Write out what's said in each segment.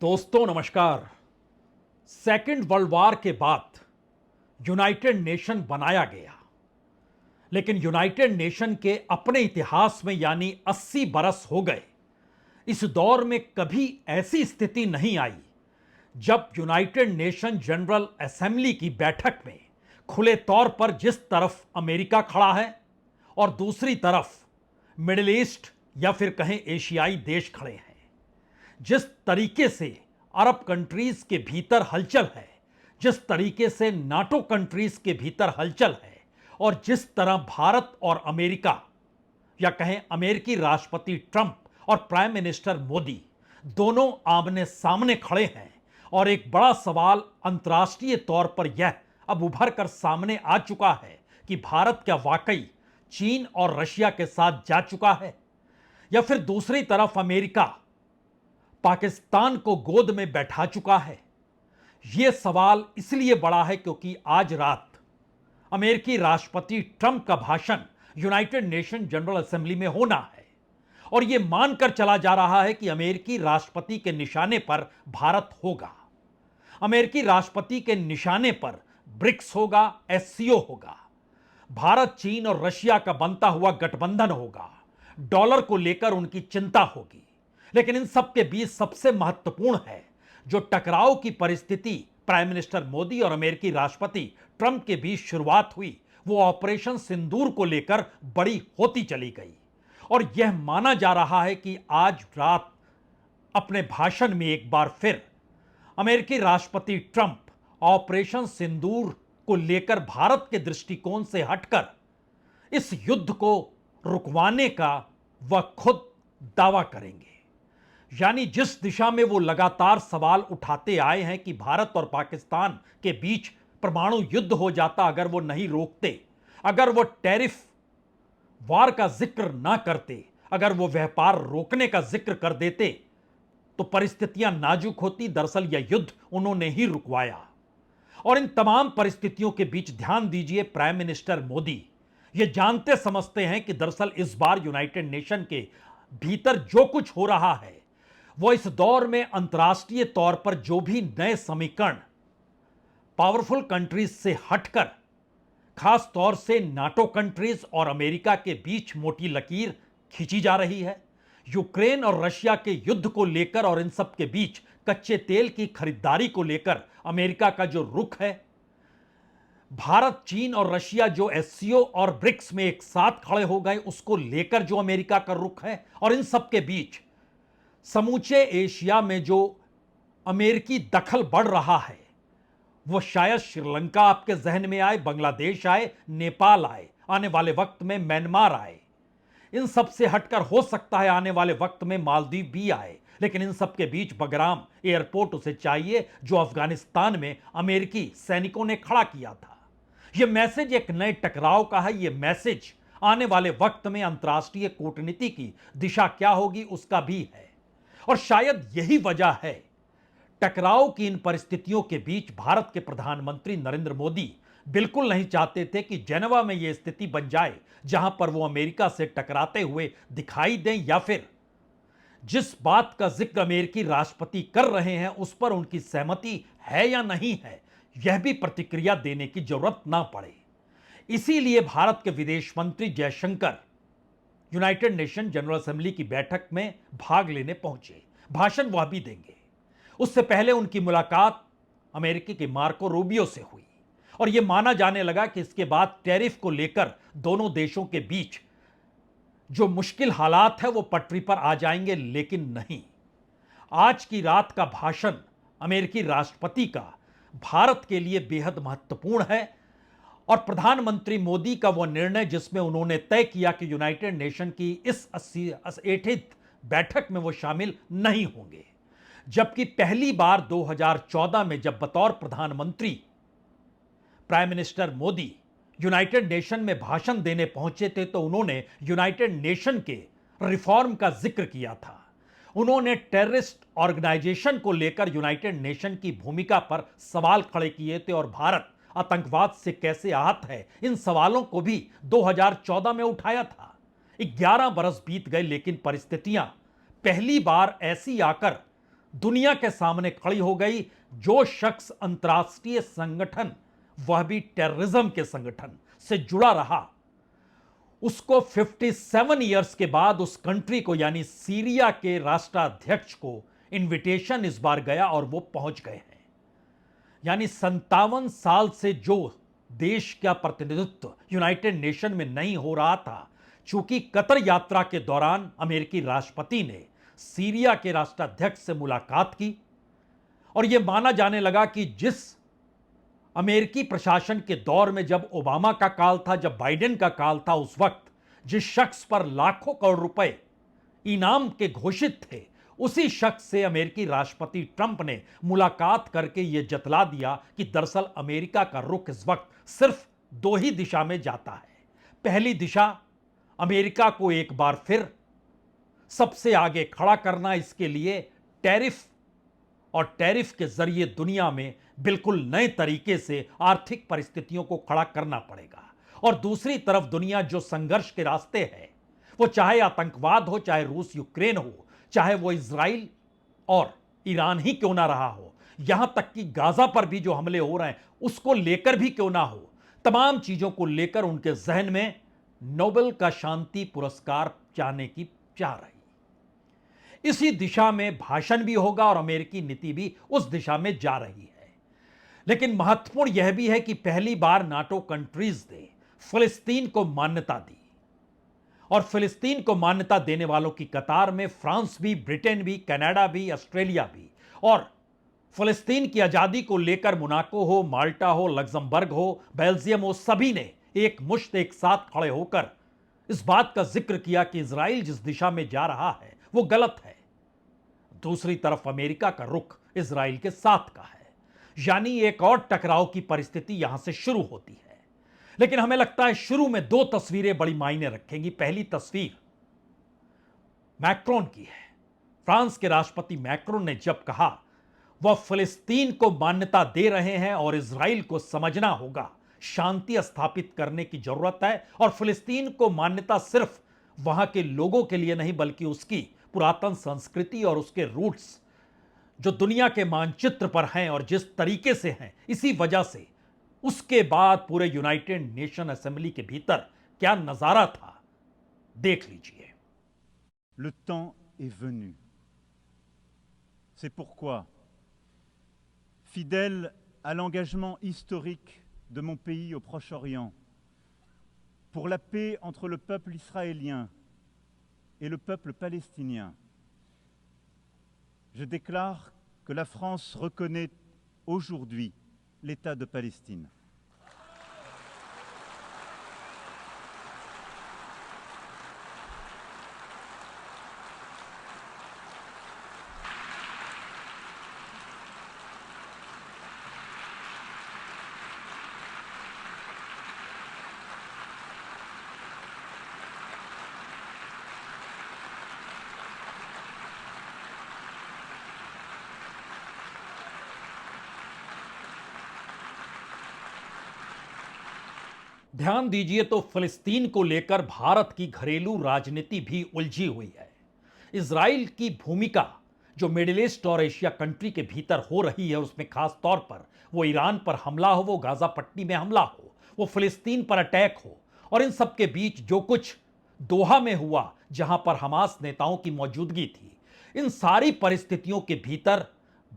दोस्तों नमस्कार। Second world war के बाद यूनाइटेड नेशन बनाया गया, लेकिन यूनाइटेड नेशन के अपने इतिहास में यानी 80 बरस हो गए, इस दौर में कभी ऐसी स्थिति नहीं आई जब यूनाइटेड नेशन जनरल असेंबली की बैठक में खुले तौर पर जिस तरफ अमेरिका खड़ा है और दूसरी तरफ मिडिल ईस्ट या फिर कहें एशियाई देश खड़े हैं, जिस तरीके से अरब कंट्रीज के भीतर हलचल है, जिस तरीके से नाटो कंट्रीज के भीतर हलचल है और जिस तरह भारत और अमेरिका या कहें अमेरिकी राष्ट्रपति ट्रंप और प्राइम मिनिस्टर मोदी दोनों आमने सामने खड़े हैं और एक बड़ा सवाल अंतर्राष्ट्रीय तौर पर यह अब उभर कर सामने आ चुका है कि भारत क्या वाकई चीन और रशिया के साथ जा चुका है या फिर दूसरी तरफ अमेरिका पाकिस्तान को गोद में बैठा चुका है। यह सवाल इसलिए बड़ा है क्योंकि आज रात अमेरिकी राष्ट्रपति ट्रंप का भाषण यूनाइटेड नेशन जनरल असेंबली में होना है और यह मानकर चला जा रहा है कि अमेरिकी राष्ट्रपति के निशाने पर भारत होगा, अमेरिकी राष्ट्रपति के निशाने पर ब्रिक्स होगा, एससीओ होगा, भारत चीन और रशिया का बनता हुआ गठबंधन होगा, डॉलर को लेकर उनकी चिंता होगी। लेकिन इन सब के बीच सबसे महत्वपूर्ण है जो टकराव की परिस्थिति प्राइम मिनिस्टर मोदी और अमेरिकी राष्ट्रपति ट्रंप के बीच शुरुआत हुई, वो ऑपरेशन सिंदूर को लेकर बड़ी होती चली गई और यह माना जा रहा है कि आज रात अपने भाषण में एक बार फिर अमेरिकी राष्ट्रपति ट्रंप ऑपरेशन सिंदूर को लेकर भारत के दृष्टिकोण से हटकर इस युद्ध को रुकवाने का वह खुद दावा करेंगे। यानी जिस दिशा में वो लगातार सवाल उठाते आए हैं कि भारत और पाकिस्तान के बीच परमाणु युद्ध हो जाता अगर वो नहीं रोकते, अगर वो टैरिफ वार का जिक्र ना करते, अगर वो व्यापार रोकने का जिक्र कर देते तो परिस्थितियां नाजुक होती। दरअसल यह युद्ध उन्होंने ही रुकवाया और इन तमाम परिस्थितियों के बीच ध्यान दीजिए, प्राइम मिनिस्टर मोदी ये जानते समझते हैं कि दरअसल इस बार यूनाइटेड नेशन के भीतर जो कुछ हो रहा है वो इस दौर में अंतर्राष्ट्रीय तौर पर जो भी नए समीकरण पावरफुल कंट्रीज से हटकर खास तौर से नाटो कंट्रीज और अमेरिका के बीच मोटी लकीर खींची जा रही है, यूक्रेन और रशिया के युद्ध को लेकर और इन सब के बीच कच्चे तेल की खरीदारी को लेकर अमेरिका का जो रुख है, भारत चीन और रशिया जो एससीओ और ब्रिक्स में एक साथ खड़े हो गए उसको लेकर जो अमेरिका का रुख है, और इन सब के बीच समूचे एशिया में जो अमेरिकी दखल बढ़ रहा है वो शायद श्रीलंका आपके जहन में आए, बांग्लादेश आए, नेपाल आए, आने वाले वक्त में म्यांमार आए, इन सब से हटकर हो सकता है आने वाले वक्त में मालदीव भी आए। लेकिन इन सब के बीच बगराम एयरपोर्ट उसे चाहिए जो अफगानिस्तान में अमेरिकी सैनिकों ने खड़ा किया था। यह मैसेज एक नए टकराव का है, यह मैसेज आने वाले वक्त में अंतर्राष्ट्रीय कूटनीति की दिशा क्या होगी उसका भी है। और शायद यही वजह है टकराव की इन परिस्थितियों के बीच भारत के प्रधानमंत्री नरेंद्र मोदी बिल्कुल नहीं चाहते थे कि जेनेवा में यह स्थिति बन जाए जहां पर वो अमेरिका से टकराते हुए दिखाई दें या फिर जिस बात का जिक्र अमेरिकी राष्ट्रपति कर रहे हैं उस पर उनकी सहमति है या नहीं है यह भी प्रतिक्रिया देने की जरूरत ना पड़े। इसीलिए भारत के विदेश मंत्री Jaishankar United nation general assembly की बैठक में भाग लेने पहुंचे, भाषण वह भी देंगे। उससे पहले उनकी मुलाकात अमेरिकी के मार्को रूबियो से हुई और यह माना जाने लगा कि इसके बाद टैरिफ को लेकर दोनों देशों के बीच जो मुश्किल हालात है वो पटरी पर आ जाएंगे, लेकिन नहीं। आज की रात का भाषण अमेरिकी राष्ट्रपति का भारत के लिए बेहद महत्वपूर्ण है और प्रधानमंत्री मोदी का वह निर्णय जिसमें उन्होंने तय किया कि यूनाइटेड नेशन की इस 80वीं बैठक में वो शामिल नहीं होंगे, जबकि पहली बार 2014 में जब बतौर प्रधानमंत्री prime minister Modi United nation में भाषण देने पहुंचे थे तो उन्होंने यूनाइटेड नेशन के रिफॉर्म का जिक्र किया था। उन्होंने टेररिस्ट ऑर्गेनाइजेशन को लेकर यूनाइटेड नेशन की भूमिका पर सवाल खड़े किए थे और भारत आतंकवाद से कैसे आहत है इन सवालों को भी 2014 में उठाया था। 11 बरस बीत गए लेकिन परिस्थितियां पहली बार ऐसी आकर दुनिया के सामने खड़ी हो गई। जो शख्स अंतर्राष्ट्रीय संगठन, वह भी टेररिज्म के संगठन से जुड़ा रहा, उसको 57 ईयर्स के बाद उस कंट्री को यानी सीरिया के राष्ट्राध्यक्ष को इनविटेशन इस बार गया और वो पहुंच गए हैं। यानी 57 साल से जो देश का प्रतिनिधित्व यूनाइटेड नेशन में नहीं हो रहा था, चूंकि कतर यात्रा के दौरान अमेरिकी राष्ट्रपति ने सीरिया के राष्ट्राध्यक्ष से मुलाकात की और यह माना जाने लगा कि जिस अमेरिकी प्रशासन के दौर में, जब ओबामा का काल था, जब बाइडेन का काल था, उस वक्त जिस शख्स पर लाखों करोड़ रुपए इनाम के घोषित थे, उसी शख्स से अमेरिकी राष्ट्रपति ट्रंप ने मुलाकात करके यह जतला दिया कि दरअसल अमेरिका का रुख इस वक्त सिर्फ दो ही दिशा में जाता है। पहली दिशा, अमेरिका को एक बार फिर सबसे आगे खड़ा करना, इसके लिए टैरिफ और टैरिफ के जरिए दुनिया में बिल्कुल नए तरीके से आर्थिक परिस्थितियों को खड़ा करना पड़ेगा। और दूसरी तरफ दुनिया जो संघर्ष के रास्ते है, वो चाहे आतंकवाद हो, चाहे रूस यूक्रेन हो, चाहे वो इजराइल और ईरान ही क्यों ना रहा हो, यहां तक कि गाजा पर भी जो हमले हो रहे हैं उसको लेकर भी क्यों ना हो, तमाम चीजों को लेकर उनके जहन में नोबेल का शांति पुरस्कार चाहने की चाह रही। इसी दिशा में भाषण भी होगा और अमेरिकी नीति भी उस दिशा में जा रही है। लेकिन महत्वपूर्ण यह भी है कि पहली बार नाटो कंट्रीज ने फिलिस्तीन को मान्यता दी और फिलिस्तीन को मान्यता देने वालों की कतार में फ्रांस भी, ब्रिटेन भी, कनाडा भी, ऑस्ट्रेलिया भी। और फिलिस्तीन की आजादी को लेकर मोनाको हो, माल्टा हो, लग्जमबर्ग हो, बेल्जियम हो, सभी ने एक मुश्त एक साथ खड़े होकर इस बात का जिक्र किया कि इजराइल जिस दिशा में जा रहा है वो गलत है। दूसरी तरफ अमेरिका का रुख इजराइल के साथ का है, यानी एक और टकराव की परिस्थिति यहां से शुरू होती है। लेकिन हमें लगता है शुरू में दो तस्वीरें बड़ी मायने रखेंगी। पहली तस्वीर मैक्रोन की है। फ्रांस के राष्ट्रपति मैक्रोन ने जब कहा वह फिलिस्तीन को मान्यता दे रहे हैं और इजराइल को समझना होगा, शांति स्थापित करने की जरूरत है और फिलिस्तीन को मान्यता सिर्फ वहां के लोगों के लिए नहीं बल्कि उसकी पुरातन संस्कृति और उसके रूट्स जो दुनिया के मानचित्र पर हैं और जिस तरीके से हैं, इसी वजह से उसके बाद पूरे यूनाइटेड नेशन असेंबली के भीतर क्या नजारा था, देख लीजिए। Le temps est venu. C'est pourquoi, fidèle à l'engagement historique de mon pays au Proche-Orient, pour la paix entre le peuple israélien et le peuple palestinien, je déclare que la France reconnaît aujourd'hui l'État de Palestine. ध्यान दीजिए तो फिलिस्तीन को लेकर भारत की घरेलू राजनीति भी उलझी हुई है। इजराइल की भूमिका जो मिडिल ईस्ट और एशिया कंट्री के भीतर हो रही है, उसमें खास तौर पर वो ईरान पर हमला हो, वो गाजा पट्टी में हमला हो, वो फिलिस्तीन पर अटैक हो, और इन सब के बीच जो कुछ दोहा में हुआ जहां पर हमास नेताओं की मौजूदगी थी, इन सारी परिस्थितियों के भीतर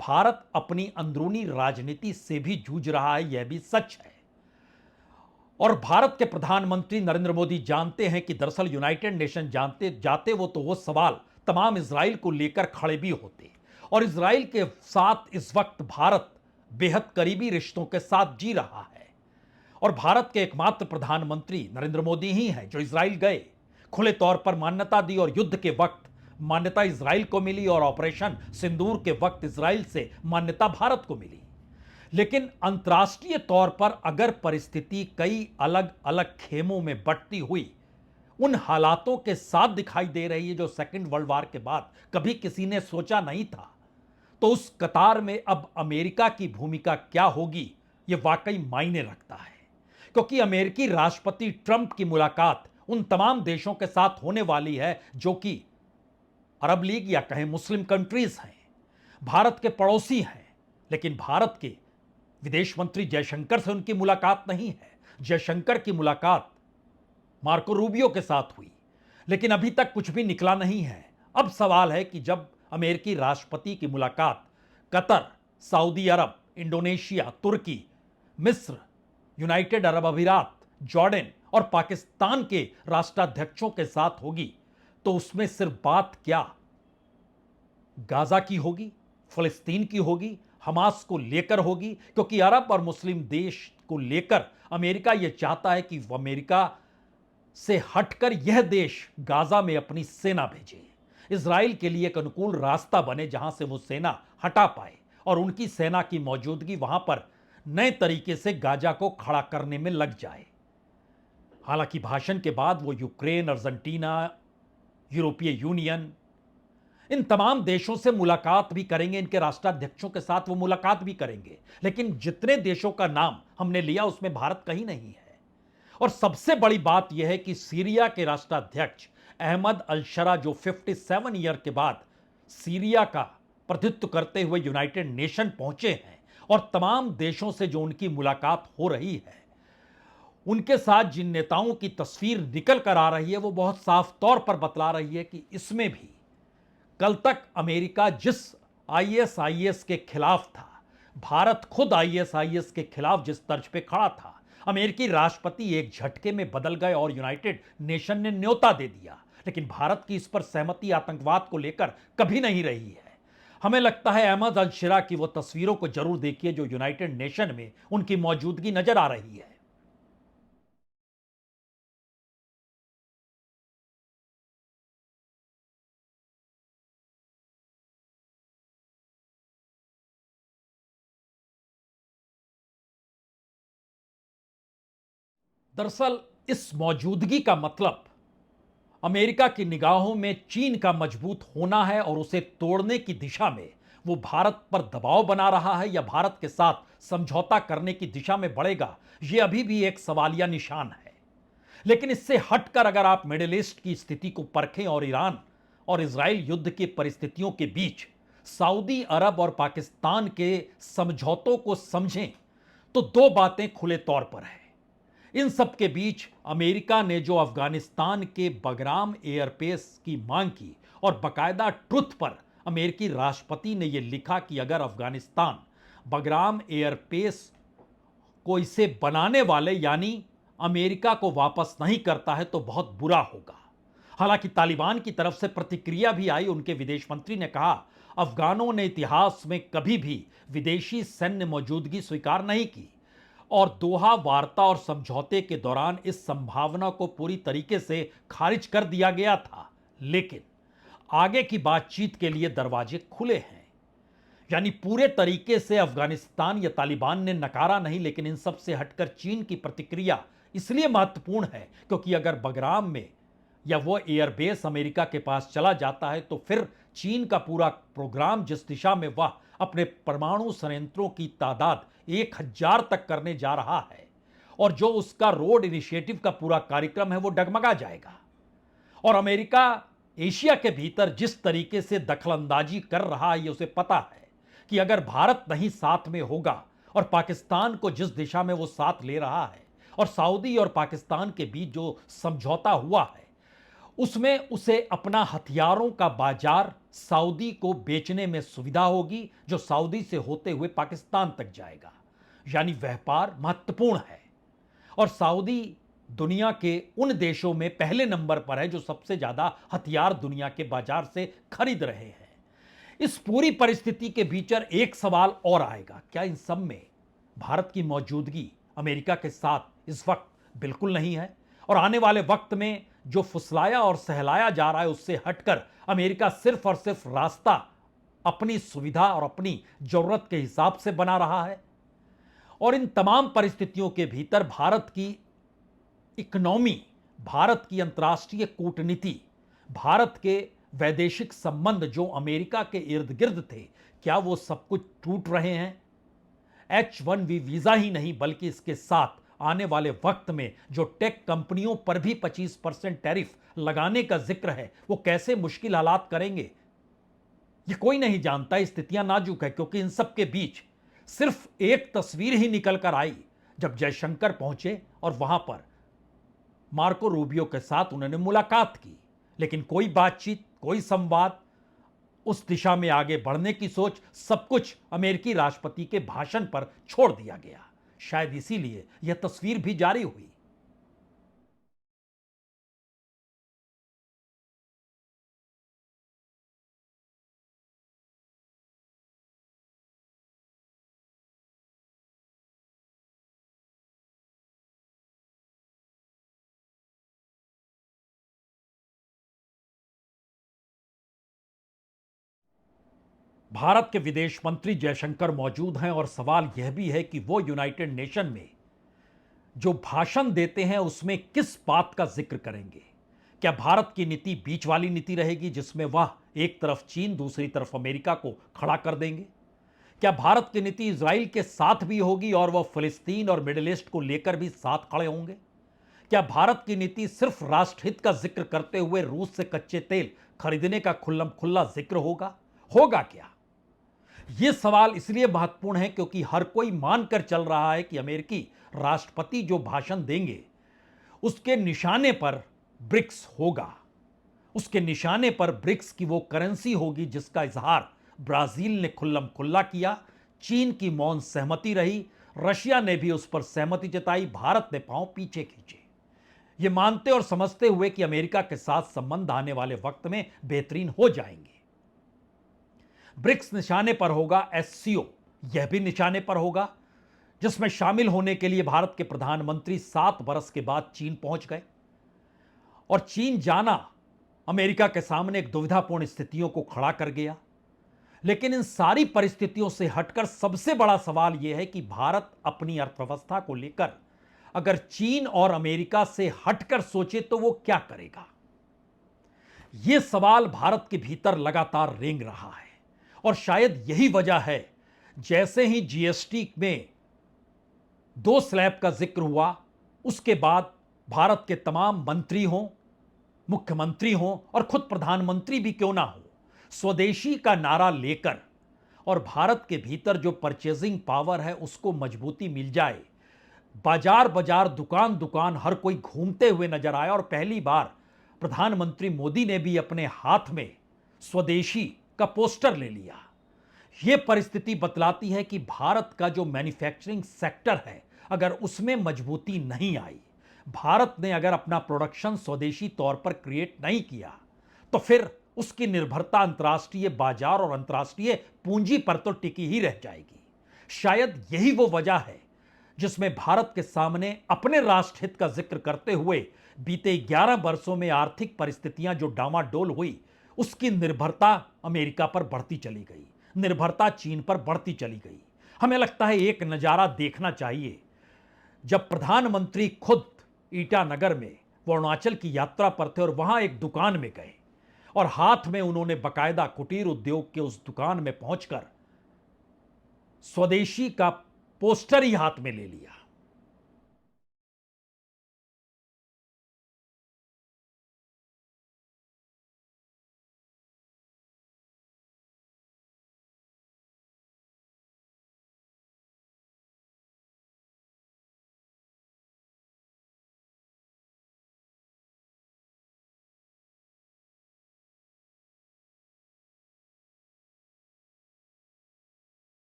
भारत अपनी अंदरूनी राजनीति से भी जूझ रहा है, यह भी सच है। और भारत के प्रधानमंत्री नरेंद्र मोदी जानते हैं कि दरअसल यूनाइटेड नेशन जानते जाते वो सवाल तमाम इजराइल को लेकर खड़े भी होते, और इजराइल के साथ इस वक्त भारत बेहद करीबी रिश्तों के साथ जी रहा है। और भारत के एकमात्र प्रधानमंत्री नरेंद्र मोदी ही हैं जो इजराइल गए, खुले तौर पर मान्यता दी, और युद्ध के वक्त मान्यता इजराइल को मिली और ऑपरेशन सिंदूर के वक्त इजराइल से मान्यता भारत को मिली। लेकिन अंतर्राष्ट्रीय तौर पर अगर परिस्थिति कई अलग अलग खेमों में बंटती हुई उन हालातों के साथ दिखाई दे रही है जो सेकेंड वर्ल्ड वॉर के बाद कभी किसी ने सोचा नहीं था, तो उस कतार में अब अमेरिका की भूमिका क्या होगी, यह वाकई मायने रखता है। क्योंकि अमेरिकी राष्ट्रपति ट्रंप की मुलाकात उन तमाम देशों के साथ होने वाली है जो कि अरब लीग या कहें मुस्लिम कंट्रीज हैं। भारत के पड़ोसी हैं, लेकिन भारत के विदेश मंत्री जयशंकर से उनकी मुलाकात नहीं है। जयशंकर की मुलाकात मार्को रूबियो के साथ हुई, लेकिन अभी तक कुछ भी निकला नहीं है। अब सवाल है कि जब अमेरिकी राष्ट्रपति की मुलाकात कतर, सऊदी अरब, इंडोनेशिया, तुर्की, मिस्र, यूनाइटेड अरब अमीरात, जॉर्डन और पाकिस्तान के राष्ट्राध्यक्षों के साथ होगी, तो उसमें सिर्फ बात क्या गाजा की होगी, फिलिस्तीन की होगी, हमास को लेकर होगी? क्योंकि अरब और मुस्लिम देश को लेकर अमेरिका यह चाहता है कि वह अमेरिका से हटकर यह देश गाजा में अपनी सेना भेजे, इजराइल के लिए एक अनुकूल रास्ता बने जहां से वो सेना हटा पाए और उनकी सेना की मौजूदगी वहां पर नए तरीके से गाजा को खड़ा करने में लग जाए। हालांकि भाषण के बाद वो यूक्रेन, अर्जेंटीना, यूरोपीय यूनियन, इन तमाम देशों से मुलाकात भी करेंगे, इनके राष्ट्राध्यक्षों के साथ वो मुलाकात भी करेंगे, लेकिन जितने देशों का नाम हमने लिया उसमें भारत कहीं नहीं है। और सबसे बड़ी बात यह है कि सीरिया के राष्ट्राध्यक्ष अहमद अल-शरा, जो 57 ईयर के बाद सीरिया का प्रतिनिधित्व करते हुए यूनाइटेड नेशन पहुंचे हैं, और तमाम देशों से जो उनकी मुलाकात हो रही है, उनके साथ जिन नेताओं की तस्वीर निकल कर आ रही है, वो बहुत साफ तौर पर बतला रही है कि इसमें भी कल तक अमेरिका जिस आईएसआईएस के खिलाफ था, भारत खुद आईएसआईएस के खिलाफ जिस तर्ज पे खड़ा था, अमेरिकी राष्ट्रपति एक झटके में बदल गए और यूनाइटेड नेशन ने न्योता दे दिया। लेकिन भारत की इस पर सहमति आतंकवाद को लेकर कभी नहीं रही है। हमें लगता है अहमद अल-शिरा की वो तस्वीरों को जरूर देखिए जो यूनाइटेड नेशन में उनकी मौजूदगी नजर आ रही है। दरअसल इस मौजूदगी का मतलब अमेरिका की निगाहों में चीन का मजबूत होना है और उसे तोड़ने की दिशा में वो भारत पर दबाव बना रहा है या भारत के साथ समझौता करने की दिशा में बढ़ेगा, यह अभी भी एक सवालिया निशान है। लेकिन इससे हटकर अगर आप मिडिल ईस्ट की स्थिति को परखें और ईरान और इजराइल युद्ध की परिस्थितियों के बीच सऊदी अरब और पाकिस्तान के समझौतों को समझें, तो दो बातें खुले तौर पर है। इन सब के बीच अमेरिका ने जो अफगानिस्तान के बगराम एयरबेस की मांग की, और बकायदा ट्रुथ पर अमेरिकी राष्ट्रपति ने यह लिखा कि अगर अफगानिस्तान बगराम एयरबेस को इसे बनाने वाले यानी अमेरिका को वापस नहीं करता है तो बहुत बुरा होगा। हालांकि तालिबान की तरफ से प्रतिक्रिया भी आई। उनके विदेश मंत्री ने कहा, अफगानों ने इतिहास में कभी भी विदेशी सैन्य मौजूदगी स्वीकार नहीं की और दोहा वार्ता और समझौते के दौरान इस संभावना को पूरी तरीके से खारिज कर दिया गया था। लेकिन आगे की बातचीत के लिए दरवाजे खुले हैं। यानी पूरे तरीके से अफगानिस्तान या तालिबान ने नकारा नहीं, लेकिन इन सब से हटकर चीन की प्रतिक्रिया इसलिए महत्वपूर्ण है क्योंकि अगर बगराम में या वो एयरबेस अमेरिका के पास चला जाता है तो फिर चीन का पूरा प्रोग्राम, जिस दिशा में वह अपने परमाणु संयंत्रों की तादाद 1000 तक करने जा रहा है, और जो उसका रोड इनिशिएटिव का पूरा कार्यक्रम है, वो डगमगा जाएगा। और अमेरिका एशिया के भीतर जिस तरीके से दखलंदाजी कर रहा है, ये उसे पता है कि अगर भारत नहीं साथ में होगा और पाकिस्तान को जिस दिशा में वो साथ ले रहा है, और सऊदी और पाकिस्तान के बीच जो समझौता हुआ है, उसमें उसे अपना हथियारों का बाजार सऊदी को बेचने में सुविधा होगी, जो सऊदी से होते हुए पाकिस्तान तक जाएगा। यानी व्यापार महत्वपूर्ण है, और सऊदी दुनिया के उन देशों में पहले नंबर पर है जो सबसे ज्यादा हथियार दुनिया के बाजार से खरीद रहे हैं। इस पूरी परिस्थिति के भीतर एक सवाल और आएगा, क्या इन सब में भारत की मौजूदगी अमेरिका के साथ इस वक्त बिल्कुल नहीं है, और आने वाले वक्त में जो फुसलाया और सहलाया जा रहा है उससे हटकर अमेरिका सिर्फ और सिर्फ रास्ता अपनी सुविधा और अपनी जरूरत के हिसाब से बना रहा है। और इन तमाम परिस्थितियों के भीतर भारत की इकोनॉमी, भारत की अंतर्राष्ट्रीय कूटनीति, भारत के वैदेशिक संबंध जो अमेरिका के इर्द गिर्द थे, क्या वो सब कुछ टूट रहे हैं? H1B वीजा ही नहीं बल्कि इसके साथ आने वाले वक्त में जो टेक कंपनियों पर भी 25% टैरिफ लगाने का जिक्र है, वो कैसे मुश्किल हालात करेंगे? ये कोई नहीं जानता, स्थितियां नाजुक है, क्योंकि इन सब के बीच सिर्फ एक तस्वीर ही निकल कर आई जब जयशंकर पहुंचे और वहां पर मार्को रूबियो के साथ उन्होंने मुलाकात की। लेकिन कोई बातचीत, कोई संवाद, उस दिशा में आगे बढ़ने की सोच, सब कुछ अमेरिकी राष्ट्रपति के भाषण पर छोड़ दिया गया। शायद इसीलिए यह तस्वीर भी जारी हुई। भारत के विदेश मंत्री जयशंकर मौजूद हैं और सवाल यह भी है कि वो यूनाइटेड नेशन में जो भाषण देते हैं उसमें किस बात का जिक्र करेंगे। क्या भारत की नीति बीच वाली नीति रहेगी जिसमें वह एक तरफ चीन, दूसरी तरफ अमेरिका को खड़ा कर देंगे? क्या भारत की नीति इजराइल के साथ भी होगी और वह फिलिस्तीन और मिडिल ईस्ट को लेकर भी साथ खड़े होंगे? क्या भारत की नीति सिर्फ राष्ट्रहित का जिक्र करते हुए रूस से कच्चे तेल खरीदने का खुल्लम खुल्ला जिक्र होगा क्या? यह सवाल इसलिए महत्वपूर्ण है क्योंकि हर कोई मानकर चल रहा है कि अमेरिकी राष्ट्रपति जो भाषण देंगे उसके निशाने पर ब्रिक्स होगा। उसके निशाने पर ब्रिक्स की वो करेंसी होगी जिसका इजहार ब्राजील ने खुल्लम खुल्ला किया, चीन की मौन सहमति रही, रशिया ने भी उस पर सहमति जताई, भारत ने पांव पीछे खींचे। ये मानते और समझते हुए कि अमेरिका के साथ संबंध आने वाले वक्त में बेहतरीन हो जाएंगे। ब्रिक्स निशाने पर होगा, एससीओ यह भी निशाने पर होगा, जिसमें शामिल होने के लिए भारत के प्रधानमंत्री 7 बरस के बाद चीन पहुंच गए। और चीन जाना अमेरिका के सामने एक दुविधापूर्ण स्थितियों को खड़ा कर गया। लेकिन इन सारी परिस्थितियों से हटकर सबसे बड़ा सवाल यह है कि भारत अपनी अर्थव्यवस्था को लेकर अगर चीन और अमेरिका से हटकर सोचे तो वो क्या करेगा? यह सवाल भारत के भीतर लगातार रेंग रहा है। और शायद यही वजह है, जैसे ही जीएसटी में 2 स्लैब का जिक्र हुआ, उसके बाद भारत के तमाम मंत्री हों, मुख्यमंत्री हों और खुद प्रधानमंत्री भी क्यों ना हो, स्वदेशी का नारा लेकर और भारत के भीतर जो परचेजिंग पावर है उसको मजबूती मिल जाए, बाजार बाजार, दुकान दुकान हर कोई घूमते हुए नजर आया। और पहली बार प्रधानमंत्री मोदी ने भी अपने हाथ में स्वदेशी का पोस्टर ले लिया। यह परिस्थिति बतलाती है कि भारत का जो मैन्युफैक्चरिंग सेक्टर है, अगर उसमें मजबूती नहीं आई, भारत ने अगर अपना प्रोडक्शन स्वदेशी तौर पर क्रिएट नहीं किया, तो फिर उसकी निर्भरता अंतर्राष्ट्रीय बाजार और अंतर्राष्ट्रीय पूंजी पर तो टिकी ही रह जाएगी। शायद यही वो वजह है जिसमें भारत के सामने अपने राष्ट्रहित का जिक्र करते हुए बीते 11 वर्षों में आर्थिक परिस्थितियां जो डामाडोल हुई, उसकी निर्भरता अमेरिका पर बढ़ती चली गई, निर्भरता चीन पर बढ़ती चली गई। हमें लगता है एक नजारा देखना चाहिए, जब प्रधानमंत्री खुद ईटानगर में वो अरुणाचल की यात्रा पर थे और वहां एक दुकान में गए और हाथ में उन्होंने बकायदा कुटीर उद्योग के उस दुकान में पहुंचकर स्वदेशी का पोस्टर ही हाथ में ले लिया।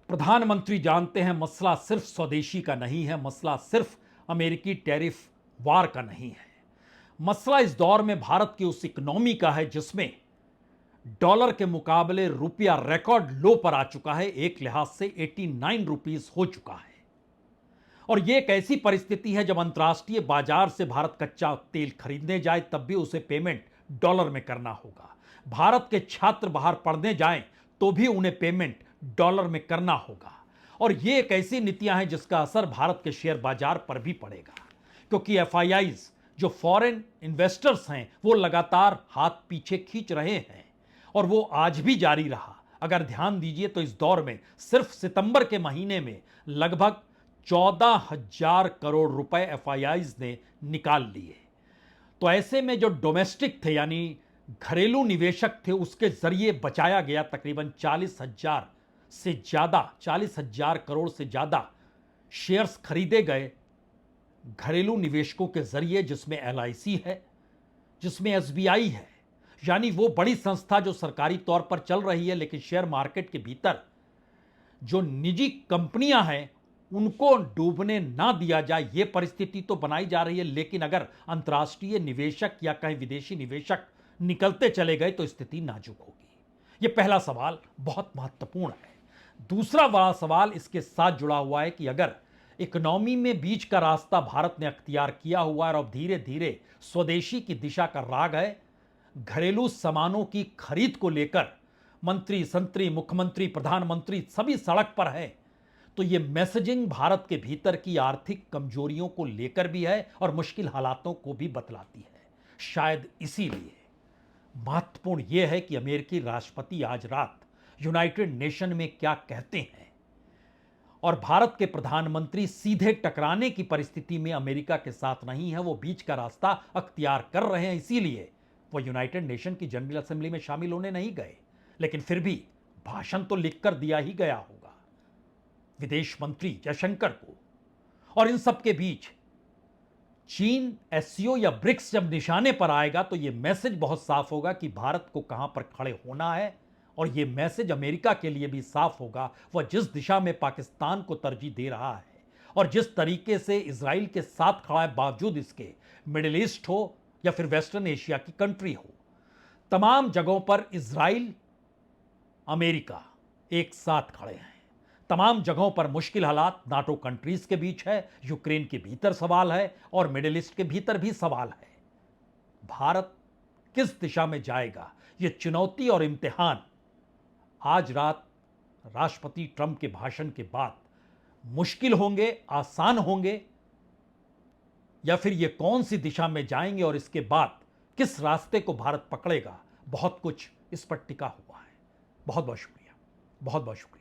प्रधानमंत्री जानते हैं मसला सिर्फ स्वदेशी का नहीं है, मसला सिर्फ अमेरिकी टैरिफ वार का नहीं है। मसला इस दौर में भारत की उस इकोनॉमी का है जिसमें डॉलर के मुकाबले रुपया रिकॉर्ड लो पर आ चुका है, एक लिहाज से 89 रुपीस हो चुका है। और यह एक ऐसी परिस्थिति है जब अंतर्राष्ट्रीय बाजार से भारत कच्चा तेल खरीदने जाए तब भी उसे पेमेंट डॉलर में करना होगा। भारत के छात्र बाहर पढ़ने जाएं तो भी उन्हें पेमेंट डॉलर में करना होगा। और यह एक ऐसी नीतियां हैं जिसका असर भारत के शेयर बाजार पर भी पड़ेगा, क्योंकि एफआईआईज जो फॉरेन इन्वेस्टर्स हैं वो लगातार हाथ पीछे खींच रहे हैं और वो आज भी जारी रहा। अगर ध्यान दीजिए तो इस दौर में सिर्फ सितंबर के महीने में लगभग 14,000 करोड़ रुपए एफआईआईज ने निकाल लिए। तो ऐसे में जो डोमेस्टिक थे यानी घरेलू निवेशक थे उसके जरिए बचाया गया तकरीबन 40,000 करोड़ से ज्यादा शेयर्स खरीदे गए घरेलू निवेशकों के जरिए, जिसमें एलआईसी है, जिसमें एसबीआई है, यानी वो बड़ी संस्था जो सरकारी तौर पर चल रही है लेकिन शेयर मार्केट के भीतर जो निजी कंपनियां हैं उनको डूबने ना दिया जाए, ये परिस्थिति तो बनाई जा रही है। लेकिन अगर अंतर्राष्ट्रीय निवेशक या कहीं विदेशी निवेशक निकलते चले गए तो स्थिति नाजुक होगी। ये पहला सवाल बहुत महत्वपूर्ण है। दूसरा बड़ा सवाल इसके साथ जुड़ा हुआ है कि अगर इकोनॉमी में बीच का रास्ता भारत ने अख्तियार किया हुआ है और अब धीरे धीरे स्वदेशी की दिशा का राग है, घरेलू सामानों की खरीद को लेकर मंत्री संतरी मुख्यमंत्री प्रधानमंत्री सभी सड़क पर हैं, तो यह मैसेजिंग भारत के भीतर की आर्थिक कमजोरियों को लेकर भी है और मुश्किल हालातों को भी बतलाती है। शायद इसीलिए महत्वपूर्ण यह है कि अमेरिकी राष्ट्रपति आज रात यूनाइटेड नेशन में क्या कहते हैं, और भारत के प्रधानमंत्री सीधे टकराने की परिस्थिति में अमेरिका के साथ नहीं है, वो बीच का रास्ता अख्तियार कर रहे हैं। इसीलिए वो यूनाइटेड नेशन की जनरल असेंबली में शामिल होने नहीं गए, लेकिन फिर भी भाषण तो लिखकर दिया ही गया होगा विदेश मंत्री जयशंकर को। और इन सब के बीच चीन एससीओ या ब्रिक्स जब निशाने पर आएगा तो यह मैसेज बहुत साफ होगा कि भारत को कहां पर खड़े होना है, और यह मैसेज अमेरिका के लिए भी साफ होगा। वह जिस दिशा में पाकिस्तान को तरजीह दे रहा है और जिस तरीके से इजराइल के साथ खड़ा है, बावजूद इसके मिडिल ईस्ट हो या फिर वेस्टर्न एशिया की कंट्री हो, तमाम जगहों पर इजराइल अमेरिका एक साथ खड़े हैं। तमाम जगहों पर मुश्किल हालात नाटो कंट्रीज के बीच है, यूक्रेन के भीतर सवाल है और मिडिल ईस्ट के भीतर भी सवाल है। भारत किस दिशा में जाएगा, यह चुनौती और इम्तिहान आज रात राष्ट्रपति ट्रंप के भाषण के बाद मुश्किल होंगे, आसान होंगे, या फिर ये कौन सी दिशा में जाएंगे और इसके बाद किस रास्ते को भारत पकड़ेगा, बहुत कुछ इस पर टिका हुआ है। बहुत बहुत शुक्रिया, बहुत बहुत शुक्रिया।